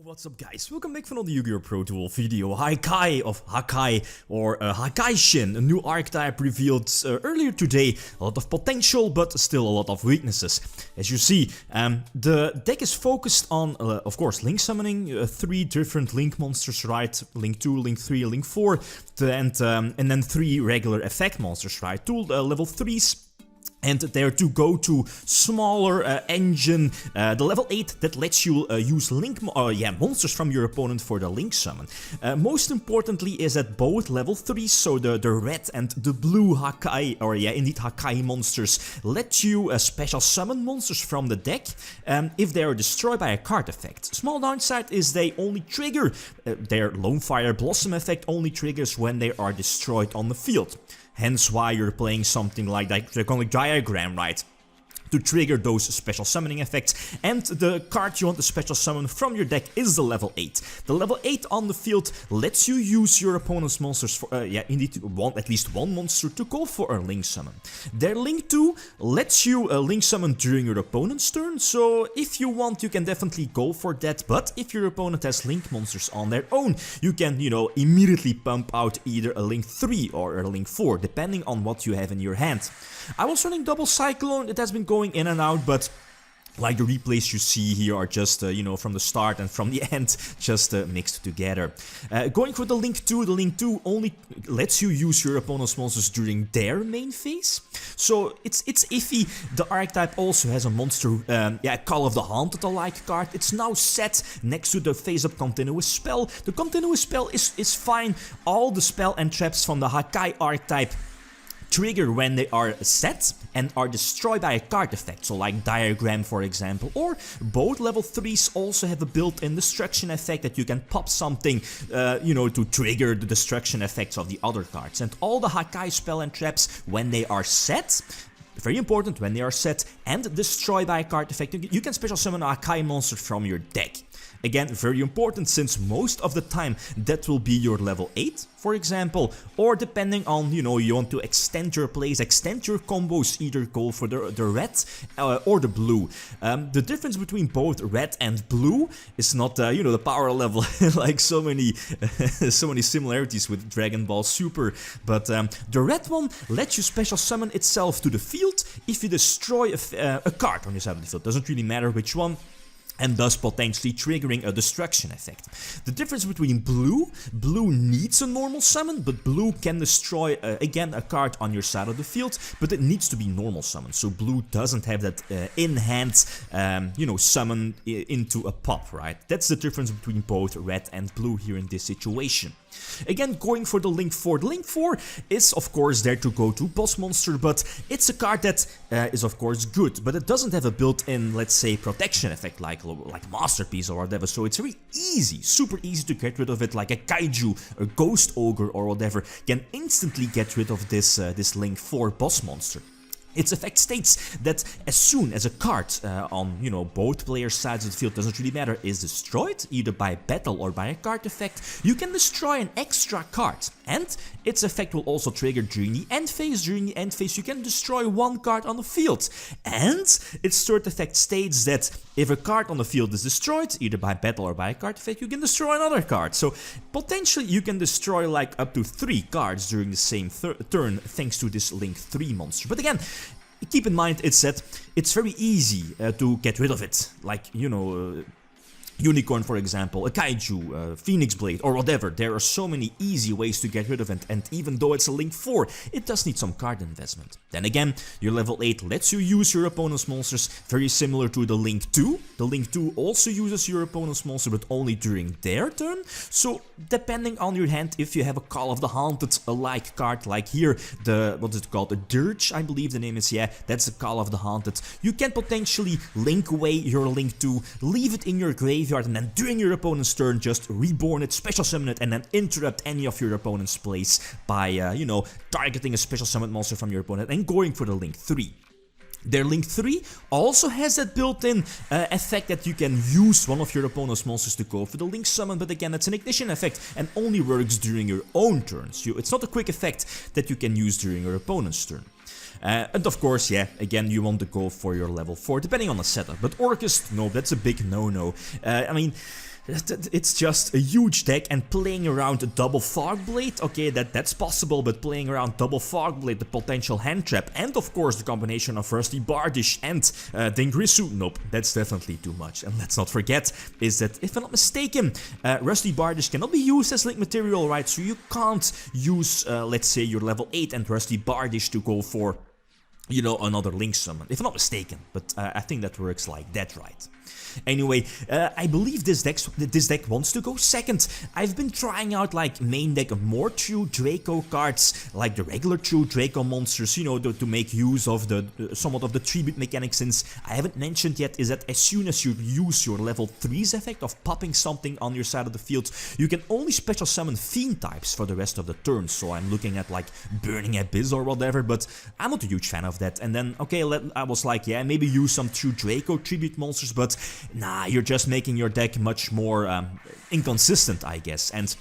What's up guys, welcome back for another Yu-Gi-Oh! Pro Duel video. Hakai of Hakai, or Hakai Shin, a new archetype revealed earlier today. A lot of potential, but still a lot of weaknesses. As you see, the deck is focused on, of course, link summoning, 3 different link monsters, right? Link 2, link 3, link 4, and then 3 regular effect monsters, right? 2 level 3s. And there to go to smaller engine, the level 8 that lets you use link monsters from your opponent for the link summon. Most importantly is that both level 3s, so the red and the blue Hakai, or indeed Hakai monsters, let you special summon monsters from the deck if they are destroyed by a card effect. Small downside is they only trigger, their Lone Fire Blossom effect only triggers when they are destroyed on the field. Hence why you're playing something like that Draconic Diagram, right? To trigger those special summoning effects, and the card you want to special summon from your deck is the level 8. The level 8 on the field lets you use your opponent's monsters for, indeed, at least one monster to call for a link summon. Their link 2 lets you link summon during your opponent's turn, so if you want you can definitely go for that, but if your opponent has link monsters on their own, you can, immediately pump out either a link 3 or a link 4, depending on what you have in your hand. I was running double Cyclone, it has been going in and out, but like the replays you see here are just, from the start and from the end, just mixed together. Going for the Link 2 only lets you use your opponent's monsters during their main phase. So it's iffy. The archetype also has a monster, Call of the Haunted-alike card. It's now set next to the face-up continuous spell. The continuous spell is fine. All the spell and traps from the Hakai archetype trigger when they are set and are destroyed by a card effect, so like Diagram for example, or both level 3s also have a built-in destruction effect that you can pop something, to trigger the destruction effects of the other cards. And all the Hakai spell and traps, when they are set, very important, when they are set and destroyed by a card effect, you can special summon a Hakai monster from your deck. Again, very important, since most of the time that will be your level 8, for example, or depending on, you want to extend your plays, extend your combos, either go for the red or the blue. The difference between both red and blue is not, the power level, like so many similarities with Dragon Ball Super, but the red one lets you special summon itself to the field if you destroy a card on your side of the field. Doesn't really matter which one, and thus potentially triggering a destruction effect. The difference between blue needs a normal summon, but blue can destroy, again, a card on your side of the field, but it needs to be normal summon, so blue doesn't have that in-hand, summon into a pop, right? That's the difference between both red and blue here in this situation. Again, going for the Link 4. The Link 4 is, of course, there to go to boss monster, but it's a card that is, of course, good, but it doesn't have a built-in, let's say, protection effect like Masterpiece or whatever, so it's very easy, super easy to get rid of it, like a Kaiju, a Ghost Ogre or whatever, can instantly get rid of this Link 4 boss monster. Its effect states that as soon as a card on, both players' sides of the field, doesn't really matter, is destroyed, either by battle or by a card effect, you can destroy an extra card. And its effect will also trigger during the end phase. During the end phase, you can destroy one card on the field. And its third effect states that if a card on the field is destroyed, either by battle or by a card effect, you can destroy another card. So potentially you can destroy like up to 3 cards during the same turn thanks to this Link 3 monster. But again, keep in mind it's very easy to get rid of it, like, Unicorn, for example, a Kaiju, Phoenix Blade, or whatever. There are so many easy ways to get rid of it, and even though it's a Link 4, it does need some card investment. Then again, your level 8 lets you use your opponent's monsters, very similar to the Link 2. The Link 2 also uses your opponent's monster, but only during their turn. So, depending on your hand, if you have a Call of the Haunted-alike card, like here, what is it called, a Dirge, I believe the name is, that's the Call of the Haunted, you can potentially link away your Link 2, leave it in your graveyard, and then during your opponent's turn just reborn it, special summon it, and then interrupt any of your opponent's plays by, targeting a special summon monster from your opponent and going for the Link 3. Their Link 3 also has that built-in effect that you can use one of your opponent's monsters to go for the Link summon, but again, it's an ignition effect and only works during your own turns. It's not a quick effect that you can use during your opponent's turn. And of course, again, you want to go for your level 4, depending on the setup. But Orcust, no, that's a big no-no. I mean, it's just a huge deck, and playing around a double Fog Blade, okay, that's possible, but playing around double Fog Blade, the potential hand trap, and of course the combination of Rusty Bardish and Dingrisu, nope, that's definitely too much. And let's not forget is that, if I'm not mistaken, Rusty Bardish cannot be used as link material, right? So you can't use, let's say, your level 8 and Rusty Bardish to go for, you know, another link summon, if I'm not mistaken, but I think that works like that, right? Anyway, I believe this deck wants to go second. I've been trying out like main deck of more true Draco cards, like the regular true Draco monsters, you know, to make use of the somewhat of the tribute mechanics. Since I haven't mentioned yet is that as soon as you use your level 3's effect of popping something on your side of the field, you can only special summon fiend types for the rest of the turn. So I'm looking at like Burning Abyss or whatever, but I'm not a huge fan of that. And then, okay, I was like, yeah, maybe use some true Draco tribute monsters, but nah, you're just making your deck much more inconsistent, I guess. And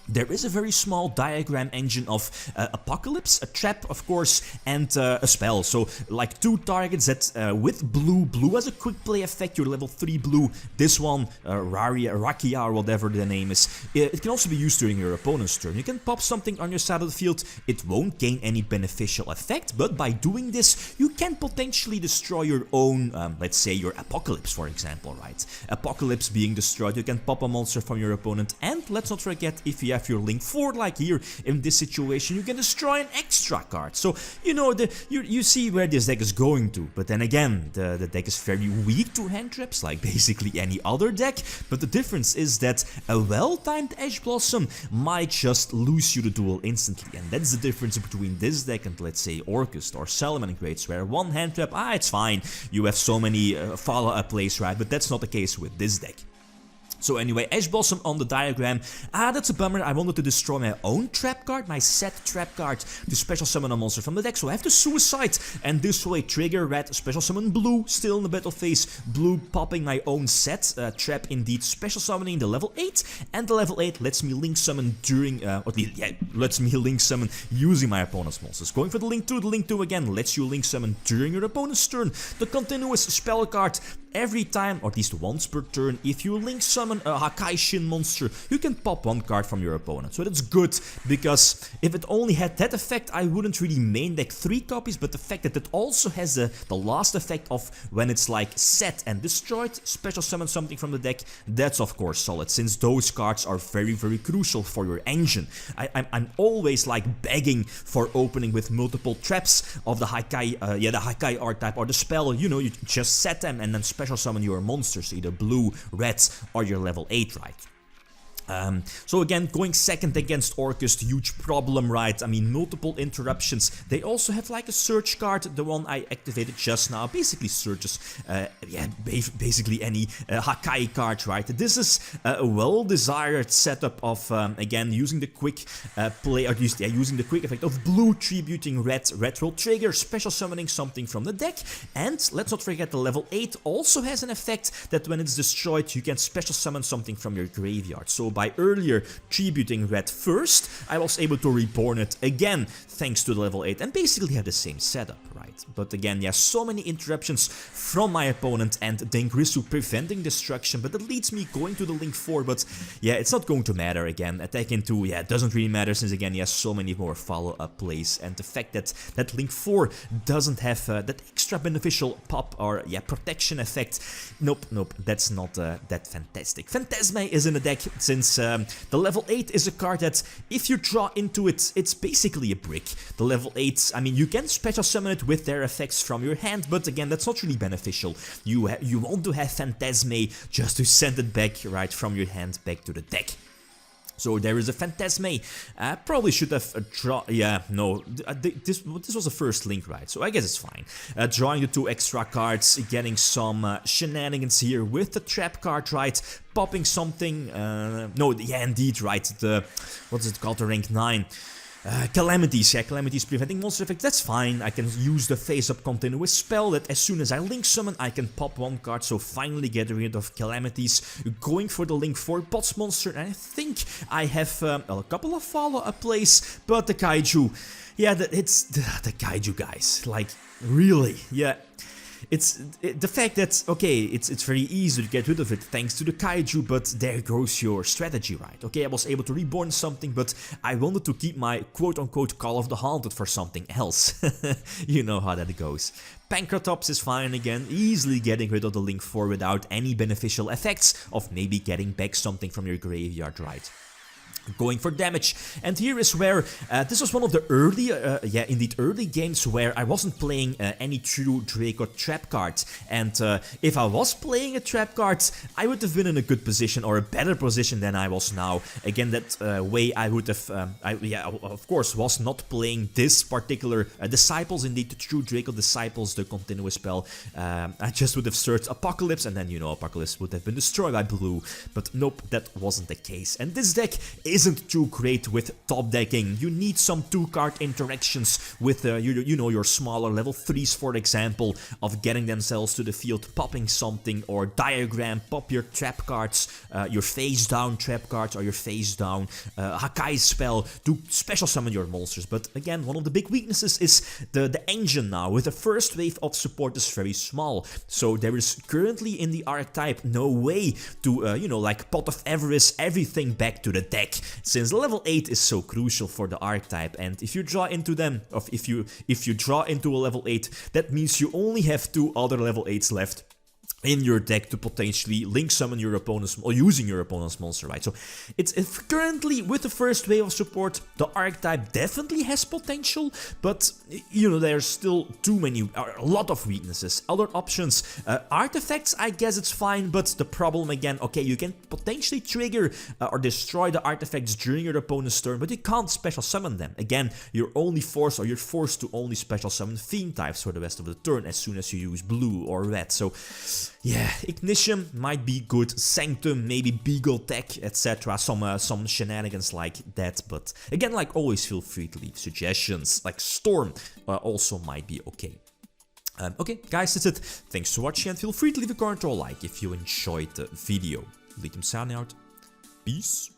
there is a very small diagram engine of Apocalypse, a trap of course, and a spell. So like 2 targets that with blue as a quick play effect, your level 3 blue, this one, Rakia or whatever the name is, it can also be used during your opponent's turn. You can pop something on your side of the field, it won't gain any beneficial effect, but by doing this, you can potentially destroy your own, let's say your Apocalypse for example, right? Apocalypse being destroyed, you can pop a monster from your opponent, and let's not forget, if you have your link 4 like here, in this situation you can destroy an extra card. So you know, you see where this deck is going to, but then again, the deck is very weak to hand traps like basically any other deck, but the difference is that a well-timed Edge Blossom might just lose you the duel instantly, and that's the difference between this deck and let's say Orcust or Salmon Grades, where one hand trap, it's fine, you have so many follow-up plays, right? But that's not the case with this deck. So anyway, Edge Blossom on the diagram. That's a bummer. I wanted to destroy my own trap card, my set trap card, to special summon a monster from the deck. So I have to suicide, and this way trigger red, special summon blue, still in the battle phase. Blue popping my own set trap, indeed special summoning the level 8, and the level 8 lets me link summon during, lets me link summon using my opponent's monsters. Going for the link 2 again lets you link summon during your opponent's turn. The continuous spell card. Every time, or at least once per turn, if you link summon a Hakai Shin monster, you can pop 1 card from your opponent. So that's good, because if it only had that effect, I wouldn't really main deck 3 copies, but the fact that it also has the last effect of when it's like set and destroyed, special summon something from the deck, that's of course solid, since those cards are very, very crucial for your engine. I'm always like begging for opening with multiple traps of the Hakai, the Hakai archetype or the spell, you know, you just set them and then special summon your monsters, either blue, red, or your level 8, right? So again, going second against Orcust, huge problem, right? I mean, multiple interruptions. They also have like a search card, the one I activated just now, basically searches, basically any Hakai card, right? This is a well-desired setup of, again, using the quick play, or at least, using the quick effect of blue tributing red will trigger, special summoning something from the deck, and let's not forget the level 8 also has an effect that when it's destroyed, you can special summon something from your graveyard. So by earlier tributing red first, I was able to reborn it again thanks to the level 8 and basically have the same setup, right? But again, so many interruptions from my opponent and Dengrisu preventing destruction, but that leads me going to the link 4, but yeah, it's not going to matter again. Attack into, it doesn't really matter since again, so many more follow-up plays, and the fact that that link 4 doesn't have that extra beneficial pop or protection effect, nope, that's not that fantastic. Phantasme is in the deck since the level 8 is a card that if you draw into it, it's basically a brick. The level 8, I mean, you can special summon it with their effects from your hand, but again, that's not really beneficial. You want to have Phantasme just to send it back right from your hand back to the deck. So there is a Phantasme. Probably should have this was the first link, right? So I guess it's fine. Drawing the 2 extra cards, getting some shenanigans here with the trap card, right? Popping something. Indeed, right? What's it called? The rank 9. Calamities, Calamities preventing monster effects, that's fine. I can use the face-up continuous spell that as soon as I link summon, I can pop 1 card, so finally get rid of Calamities. Going for the link 4 bots monster, and I think I have a couple of follow-up plays, but the Kaiju, it's the Kaiju guys, like, really, the fact that, okay, it's very easy to get rid of it thanks to the kaiju, but there goes your strategy, right? Okay, I was able to reborn something, but I wanted to keep my quote-unquote Call of the Haunted for something else. You know how that goes. Pancratops is fine again, easily getting rid of the Link 4 without any beneficial effects of maybe getting back something from your graveyard, right? Going for damage, and here is where this was one of the early, yeah, indeed early games where I wasn't playing any true Draco trap cards, and if I was playing a trap card, I would have been in a good position or a better position than I was now. Again, that way I would have, yeah, of course, was not playing this particular Disciples, indeed the true Draco Disciples, the continuous spell. I just would have searched Apocalypse, and then, you know, Apocalypse would have been destroyed by blue, but nope, that wasn't the case. And this deck isn't too great with top decking. You need some 2-card interactions with you know, your smaller level 3s, for example, of getting themselves to the field, popping something, or diagram, pop your trap cards, your face down trap cards, or your face down Hakai spell to special summon your monsters. But again, one of the big weaknesses is the engine now. With the first wave of support is very small, so there is currently in the archetype no way to you know, like Pot of Avarice everything back to the deck, since level 8 is so crucial for the archetype. And if you draw into them, or if you draw into a level 8, that means you only have 2 other level 8s left in your deck to potentially link summon your opponent's, or using your opponent's monster, right? So it's currently, with the first wave of support, the archetype definitely has potential, but you know, there's still a lot of weaknesses. Other options, artifacts, I guess it's fine, but the problem again, okay, you can potentially trigger or destroy the artifacts during your opponent's turn, but you can't special summon them. Again, you're forced to only special summon Fiend types for the rest of the turn as soon as you use blue or red. So yeah, Ignition might be good, Sanctum, maybe Beagle Tech, etc. Some shenanigans like that, but again, like always, feel free to leave suggestions, like Storm also might be okay. Okay, guys, that's it. Thanks for watching, and feel free to leave a comment or a like if you enjoyed the video. Lithium signing out. Peace.